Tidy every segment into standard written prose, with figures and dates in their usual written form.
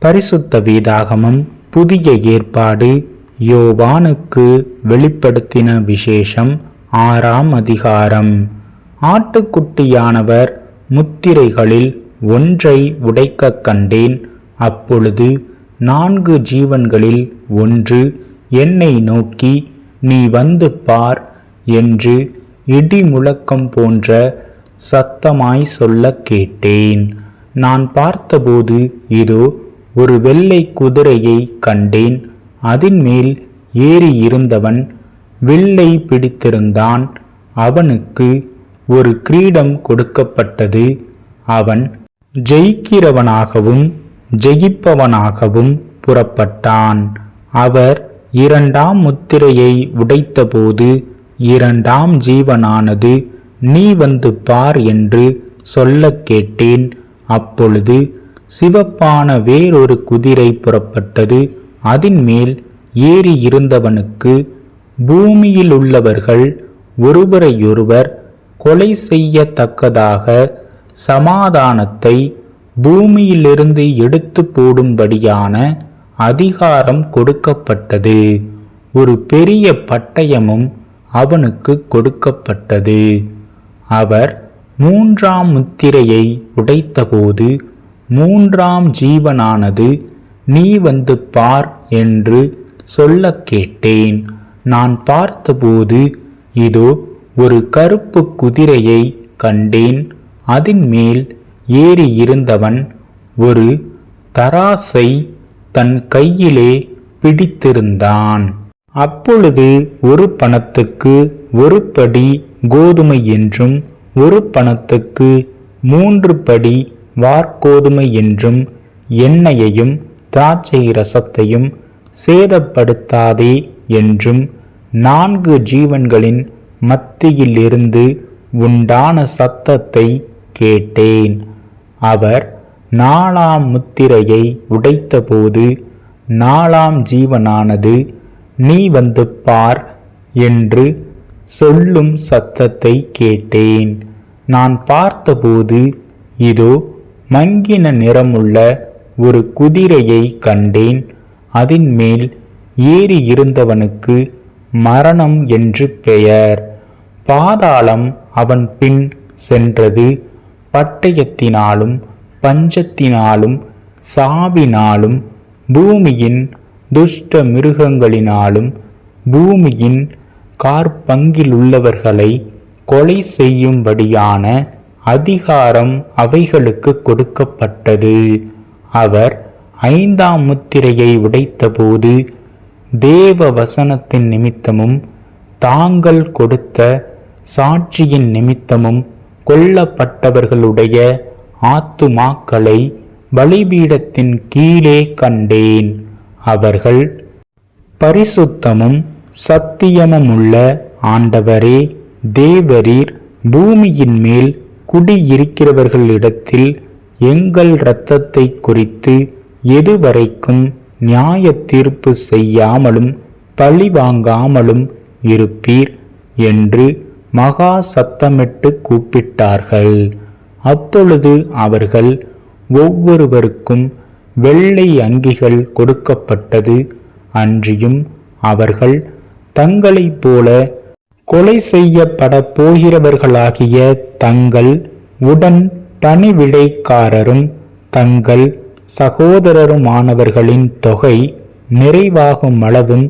பரிசுத்த வேதாகமம் புதிய ஏற்பாடு யோவானுக்கு வெளிப்படுத்தின விசேஷம் 6ஆம் அதிகாரம். ஆட்டுக்குட்டியானவர் முத்திரைகளில் ஒன்றை உடைக்கக் கண்டேன். அப்பொழுது 4 ஜீவன்களில் ஒன்று என்னை நோக்கி, நீ வந்து பார் என்று இடி முழக்கம் போன்ற சத்தமாய் சொல்ல கேட்டேன். நான் பார்த்தபோது இதோ ஒரு வெள்ளை குதிரையை கண்டேன். அதன் மேல் ஏறி இருந்தவன் வில்லை பிடித்திருந்தான். அவனுக்கு ஒரு கிரீடம் கொடுக்கப்பட்டது. அவன் ஜெயிக்கிறவனாகவும் ஜெயிப்பவனாகவும் புறப்பட்டான். அவர் 2ஆம் முத்திரையை உடைத்தபோது 2ஆம் ஜீவனானது, நீ வந்து பார் என்று சொல்ல கேட்டேன். அப்பொழுது சிவப்பான வேறொரு குதிரை புறப்பட்டது. அதன் மேல் ஏறி இருந்தவனுக்கு பூமியில் உள்ளவர்கள் ஒருவரையொருவர் கொலை செய்யத்தக்கதாக சமாதானத்தை பூமியிலிருந்து எடுத்து போடும்படியான அதிகாரம் கொடுக்கப்பட்டது. ஒரு பெரிய பட்டயமும் அவனுக்கு கொடுக்கப்பட்டது. அவர் 3ஆம் முத்திரையை உடைத்தபோது 3ஆம் ஜீவனானது, நீ வந்து பார் என்று சொல்ல கேட்டேன். நான் பார்த்தபோது இதோ ஒரு கருப்பு குதிரையை கண்டேன். அதன் மேல் ஏறி இருந்தவன் ஒரு தராசை தன் கையிலே பிடித்திருந்தான். அப்பொழுது ஒரு பணத்துக்கு 1 படி கோதுமை என்றும் 1 பணத்துக்கு 3 படி வார்கோதுமை என்றும் எண்ணெயையும் திராட்சை ரசத்தையும் சேதப்படுத்தாதே என்றும் 4 ஜீவன்களின் மத்தியிலிருந்து உண்டான சத்தத்தை கேட்டேன். அவர் 4ஆம் முத்திரையை உடைத்தபோது 4ஆம் ஜீவனானது, நீ வந்து பார் என்று சொல்லும் சத்தத்தை கேட்டேன். நான் பார்த்தபோது இதோ மங்கின நிறமுள்ள ஒரு குதிரையை கண்டேன். அதன் மேல் ஏறி இருந்தவனுக்கு மரணம் என்று பெயர். பாதாளம் அவன் பின் சென்றது. பட்டயத்தினாலும் பஞ்சத்தினாலும் சாவினாலும் பூமியின் துஷ்ட மிருகங்களினாலும் பூமியின் காற்பங்கிலுள்ளவர்களை கொலை செய்யும்படியான அதிகாரம் அவைகளுக்கு கொடுக்கப்பட்டது. அவர் 5ஆம் முத்திரையை உடைத்தபோது தேவ வசனத்தின் நிமித்தமும் தாங்கள் கொடுத்த சாட்சியின் நிமித்தமும் கொல்லப்பட்டவர்களுடைய ஆத்துமாக்களை பலிபீடத்தின் கீழே கண்டேன். அவர்கள், பரிசுத்தமும் சத்தியமுமுள்ள ஆண்டவரே தேவரீர், பூமியின் மேல் குடியிருக்கிறவர்களிடத்தில் எங்கள் இரத்தத்தை குறித்து எதுவரைக்கும் நியாய தீர்ப்பு செய்யாமலும் பழி வாங்காமலும் இருப்பீர் என்று மகா சத்தமிட்டு கூப்பிட்டார்கள். அப்பொழுது அவர்கள் ஒவ்வொருவருக்கும் வெள்ளை அங்கிகள் கொடுக்கப்பட்டது. அன்றியும் அவர்கள் தங்களைப் போல கொலை செய்யப்பட போகிறவர்களாகிய தங்கள் உடன் பணிவிடைக்காரரும் தங்கள் சகோதரருமானவர்களின் தொகை நிறைவாகும் அளவும்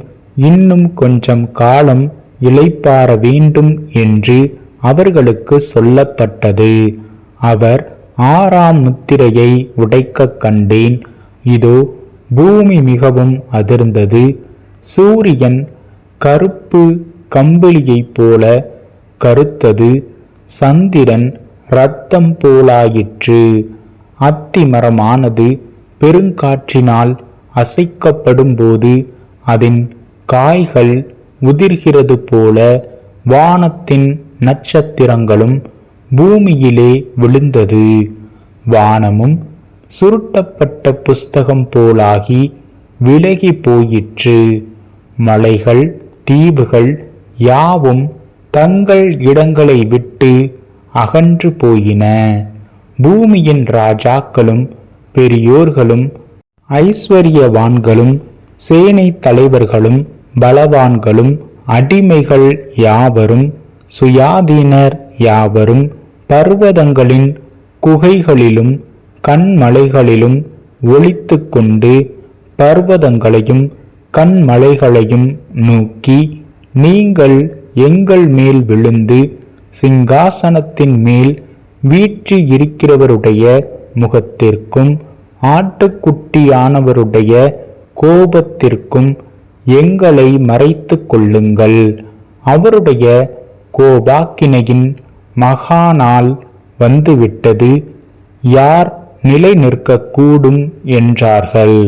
இன்னும் கொஞ்சம் காலம் இளைப்பாற வேண்டும் என்று அவர்களுக்கு சொல்லப்பட்டது. அவர் 6ஆம் முத்திரையை உடைக்கக் கண்டேன். இதோ பூமி மிகவும் அதிர்ந்தது. சூரியன் கருப்பு கம்பளியைப் போல கருத்தது. சந்திரன் இரத்தம் போலாயிற்று. அத்திமரமானது பெருங்காற்றினால் அசைக்கப்படும்போது அதன் காய்கள் உதிர்கிறது போல வானத்தின் நட்சத்திரங்களும் பூமியிலே விழுந்தது. வானமும் சுருட்டப்பட்ட புஸ்தகம் போலாகி விலகி போயிற்று. மலைகள் தீவுகள் யாவும் தங்கள் இடங்களை விட்டு அகன்று போயின. பூமியின் ராஜாக்களும் பெரியோர்களும் ஐஸ்வர்யவான்களும் சேனை தலைவர்களும் பலவான்களும் அடிமைகள் யாவரும் சுயாதீனர் யாவரும் பர்வதங்களின் குகைகளிலும் கண்மலைகளிலும் ஒளித்து கொண்டு பர்வதங்களையும் கண்மலைகளையும் நோக்கி, நீங்கள் எங்கள் மேல் விழுந்து சிங்காசனத்தின் மேல் வீற்றிருக்கிறவருடைய முகத்திற்கும் ஆட்டுக்குட்டியானவருடைய கோபத்திற்கும் எங்களை மறைத்து கொள்ளுங்கள். அவருடைய கோபாக்கினையின் மகா நாள் வந்துவிட்டது, யார் நிலை நிற்கக்கூடும் என்றார்கள்.